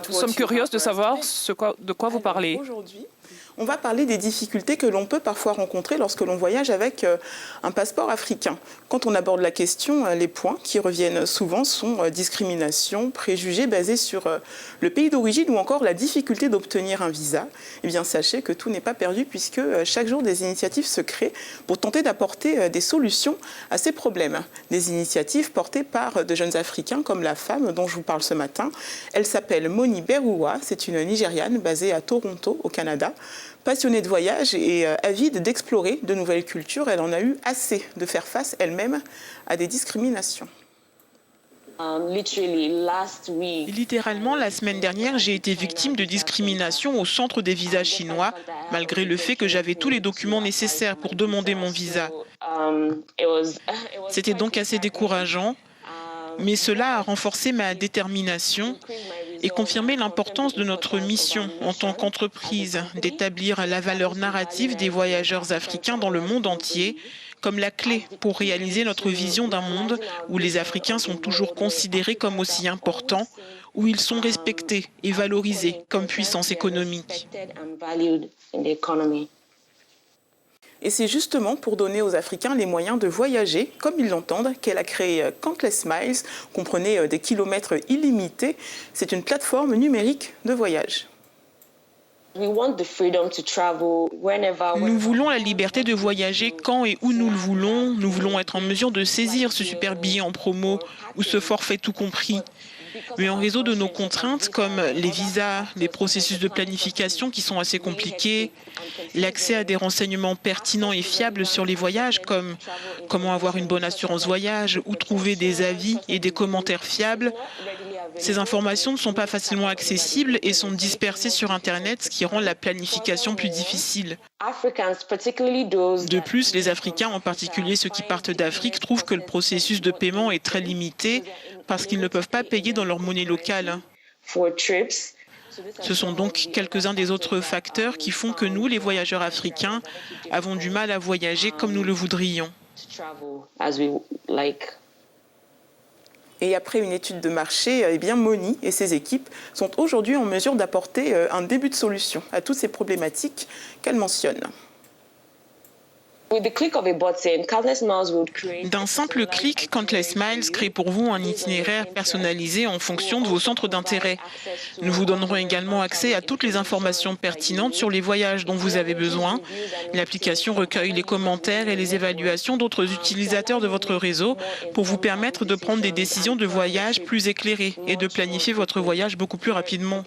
Nous sommes curieux de savoir de quoi vous parlez. Aujourd'hui, on va parler des difficultés que l'on peut parfois rencontrer lorsque l'on voyage avec un passeport africain. Quand on aborde la question, les points qui reviennent souvent sont discrimination, préjugés basés sur le pays d'origine ou encore la difficulté d'obtenir un visa. Eh bien, sachez que tout n'est pas perdu puisque chaque jour des initiatives se créent pour tenter d'apporter des solutions à ces problèmes. Des initiatives portées par de jeunes Africains comme la femme dont je vous parle ce matin. Elle s'appelle Moni Beruwa, c'est une Nigériane basée à Toronto, au Canada. Passionnée de voyage et avide d'explorer de nouvelles cultures, elle en a eu assez de faire face elle-même à des discriminations. Littéralement, la semaine dernière, j'ai été victime de discrimination au centre des visas chinois, malgré le fait que j'avais tous les documents nécessaires pour demander mon visa. C'était donc assez décourageant, mais cela a renforcé ma détermination et confirmé l'importance de notre mission en tant qu'entreprise d'établir la valeur narrative des voyageurs africains dans le monde entier comme la clé pour réaliser notre vision d'un monde où les Africains sont toujours considérés comme aussi importants, où ils sont respectés et valorisés comme puissance économique. Et c'est justement pour donner aux Africains les moyens de voyager comme ils l'entendent qu'elle a créé Countless Miles, comprenez des kilomètres illimités. C'est une plateforme numérique de voyage. Nous voulons la liberté de voyager quand et où nous le voulons. Nous voulons être en mesure de saisir ce super billet en promo ou ce forfait tout compris. Mais en raison de nos contraintes comme les visas, les processus de planification qui sont assez compliqués, l'accès à des renseignements pertinents et fiables sur les voyages comme comment avoir une bonne assurance voyage ou trouver des avis et des commentaires fiables, ces informations ne sont pas facilement accessibles et sont dispersées sur Internet, ce qui rend la planification plus difficile. De plus, les Africains, en particulier ceux qui partent d'Afrique, trouvent que le processus de paiement est très limité parce qu'ils ne peuvent pas payer dans leur monnaie locale. Ce sont donc quelques-uns des autres facteurs qui font que nous, les voyageurs africains, avons du mal à voyager comme nous le voudrions. Et après une étude de marché, eh bien Moni et ses équipes sont aujourd'hui en mesure d'apporter un début de solution à toutes ces problématiques qu'elle mentionne. D'un simple clic, Countless Miles crée pour vous un itinéraire personnalisé en fonction de vos centres d'intérêt. Nous vous donnerons également accès à toutes les informations pertinentes sur les voyages dont vous avez besoin. L'application recueille les commentaires et les évaluations d'autres utilisateurs de votre réseau pour vous permettre de prendre des décisions de voyage plus éclairées et de planifier votre voyage beaucoup plus rapidement.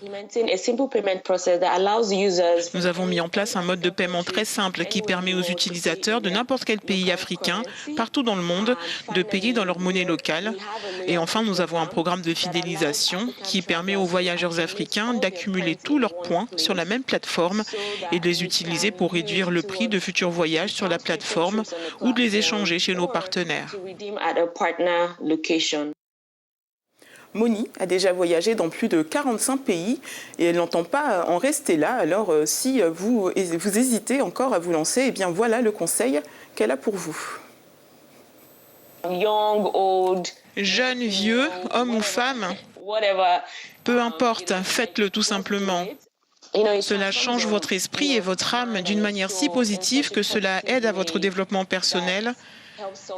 Nous avons mis en place un mode de paiement très simple qui permet aux utilisateurs de n'importe quel pays africain, partout dans le monde, de payer dans leur monnaie locale. Et enfin, nous avons un programme de fidélisation qui permet aux voyageurs africains d'accumuler tous leurs points sur la même plateforme et de les utiliser pour réduire le prix de futurs voyages sur la plateforme ou de les échanger chez nos partenaires. Moni a déjà voyagé dans plus de 45 pays et elle n'entend pas en rester là. Alors si vous hésitez encore à vous lancer, eh bien voilà le conseil qu'elle a pour vous. Jeunes, vieux, hommes ou femmes, peu importe, faites-le tout simplement. Cela change votre esprit et votre âme d'une manière si positive que cela aide à votre développement personnel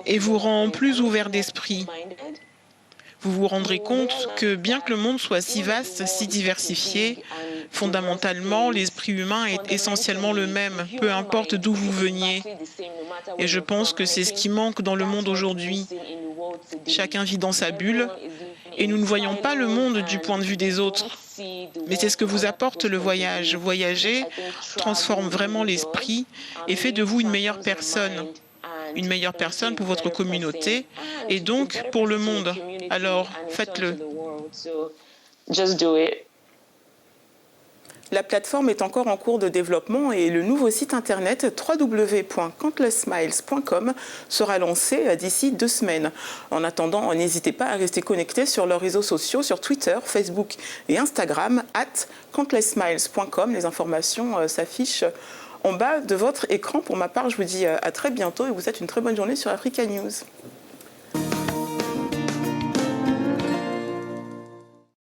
et vous rend plus ouvert d'esprit. Vous vous rendrez compte que bien que le monde soit si vaste, si diversifié, fondamentalement, l'esprit humain est essentiellement le même, peu importe d'où vous veniez. Et je pense que c'est ce qui manque dans le monde aujourd'hui. Chacun vit dans sa bulle et nous ne voyons pas le monde du point de vue des autres. Mais c'est ce que vous apporte le voyage. Voyager transforme vraiment l'esprit et fait de vous une meilleure personne. Une meilleure personne pour votre communauté et donc pour le monde. Alors, faites-le. La plateforme est encore en cours de développement et le nouveau site internet www.countlessmiles.com sera lancé d'ici 2 semaines. En attendant, n'hésitez pas à rester connectés sur leurs réseaux sociaux, sur Twitter, Facebook et Instagram, @countlessmiles.com. Les informations s'affichent en bas de votre écran. Pour ma part, je vous dis à très bientôt et vous souhaite une très bonne journée sur Africa News.